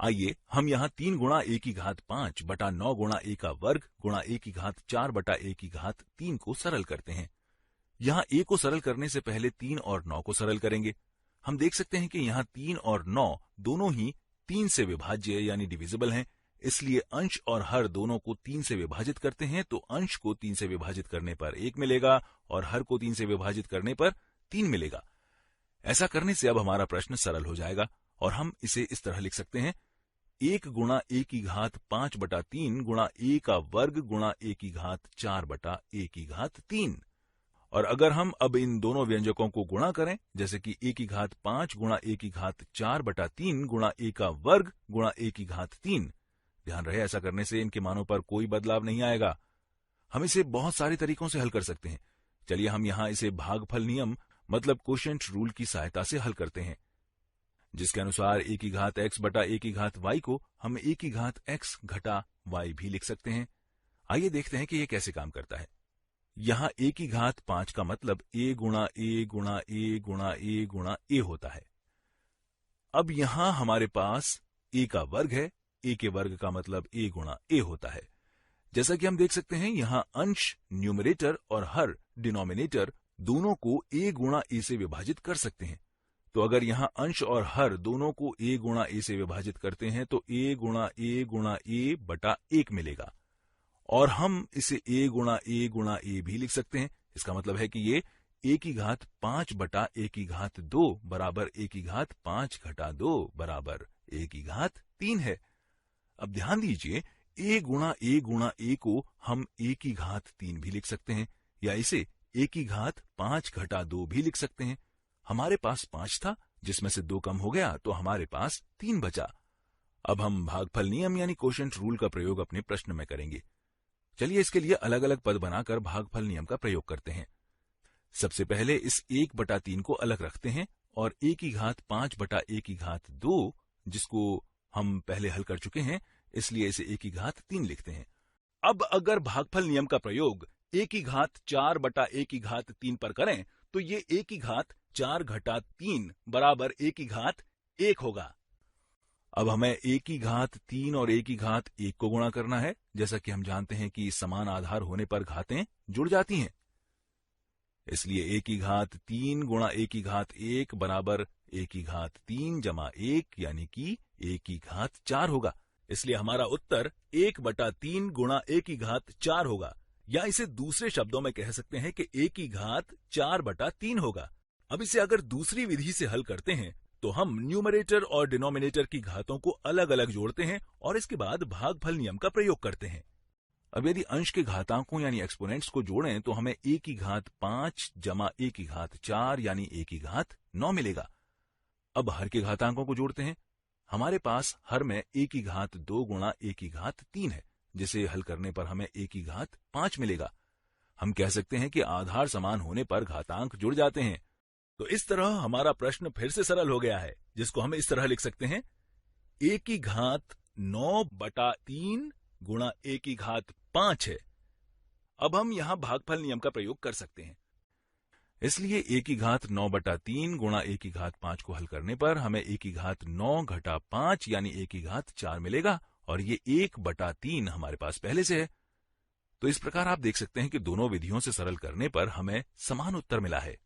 आइए हम यहाँ 3 गुणा ए की घात 5 बटा 9 गुणा ए का वर्ग गुणा ए की घात 4 बटा ए की घात 3 को सरल करते हैं। यहाँ ए को सरल करने से पहले 3 और 9 को सरल करेंगे। हम देख सकते हैं कि यहाँ 3 और 9 दोनों ही 3 से विभाज्य यानी डिविजिबल हैं, इसलिए अंश और हर दोनों को 3 से विभाजित करते हैं तो अंश को 3 से विभाजित करने पर 1 मिलेगा और हर को 3 से विभाजित करने पर 3 मिलेगा। ऐसा करने से अब हमारा प्रश्न सरल हो जाएगा और हम इसे इस तरह लिख सकते हैं 1 गुणा ए की घात 5 बटा 3 गुणा ए का वर्ग गुणा ए की घात 4 बटा ए की घात 3। और अगर हम अब इन दोनों व्यंजकों को गुणा करें, जैसे कि ए की घात 5 गुणा ए की घात 4 बटा 3 गुणा ए का वर्ग गुणा ए की घात 3, ध्यान रहे ऐसा करने से इनके मानों पर कोई बदलाव नहीं आएगा। हम इसे बहुत सारे तरीकों से हल कर सकते हैं। चलिए हम यहाँ इसे भागफल नियम मतलब कोशेंट रूल की सहायता से हल करते हैं, जिसके अनुसार ए की घात x बटा ए की घात y को हम ए की घात x घटा y भी लिख सकते हैं। आइए देखते हैं कि यह कैसे काम करता है। यहाँ ए की घात 5 का मतलब a गुणा ए गुणा ए गुणा ए गुणा ए होता है। अब यहाँ हमारे पास a का वर्ग है, a के वर्ग का मतलब a गुणा a होता है। जैसा कि हम देख सकते हैं यहाँ अंश न्यूमरेटर और हर डिनोमिनेटर दोनों को a गुणा a से विभाजित कर सकते हैं। तो अगर यहाँ अंश और हर दोनों को a गुणा a से विभाजित करते हैं तो a गुणा a बटा 1 मिलेगा और हम इसे a गुणा a भी लिख सकते हैं। इसका मतलब है कि ये a की घात 5 बटा a की घात 2 बराबर a की घात 5 घटा 2 बराबर a की घात 3 है। अब ध्यान दीजिए a गुणा a को हम a की घात 3 भी लिख सकते हैं या इसे a की घात 5 घटा 2 भी लिख सकते हैं। हमारे पास 5 था जिसमें से 2 कम हो गया तो हमारे पास 3 बचा। अब हम भागफल नियम यानी कोशेंट रूल का प्रयोग अपने प्रश्न में करेंगे। चलिए इसके लिए अलग अलग पद बनाकर भागफल नियम का प्रयोग करते हैं। सबसे पहले इस 1 बटा 3 को अलग रखते हैं और a की घात 5 बटा a की घात 2, जिसको हम पहले हल कर चुके हैं, इसलिए इसे a की घात 3 लिखते हैं। अब अगर भागफल नियम का प्रयोग a की घात 4 बटा a की घात 3 पर करें तो ये a की घात 4 घटा 3 बराबर a की घात 1 होगा। अब हमें a की घात 3 और a की घात 1 को गुणा करना है। जैसा कि हम जानते हैं कि समान आधार होने पर घातें जुड़ जाती हैं, इसलिए a की घात 3 गुणा a की घात 1 बराबर a की घात 3 जमा 1 यानी कि a की घात 4 होगा। इसलिए हमारा उत्तर 1 बटा 3 गुणा a की घात 4 होगा, या इसे दूसरे शब्दों में कह सकते हैं कि a की घात 4 बटा 3 होगा। अब इसे अगर दूसरी विधि से हल करते हैं तो हम न्यूमरेटर और डिनोमिनेटर की घातों को अलग अलग जोड़ते हैं और इसके बाद भागफल नियम का प्रयोग करते हैं। अब यदि अंश के घातांकों यानी एक्सपोनेंट्स को जोड़ें तो हमें a की घात 5 जमा a की घात 4 यानी a की घात 9 मिलेगा। अब हर के घातांकों को जोड़ते हैं। हमारे पास हर में a की घात 2 गुणा a की घात 3 है, जिसे हल करने पर हमें a की घात 5 मिलेगा। हम कह सकते हैं कि आधार समान होने पर घातांक जुड़ जाते हैं। तो इस तरह हमारा प्रश्न फिर से सरल हो गया है, जिसको हम इस तरह लिख सकते हैं a की घात 9 बटा 3 गुणा a की घात 5 है। अब हम यहां भागफल नियम का प्रयोग कर सकते हैं, इसलिए a की घात 9 बटा 3 गुणा a की घात 5 को हल करने पर हमें a की घात 9 घटा 5 यानी a की घात 4 मिलेगा और ये 1 बटा 3 हमारे पास पहले से है। तो इस प्रकार आप देख सकते हैं कि दोनों विधियों से सरल करने पर हमें समान उत्तर मिला है।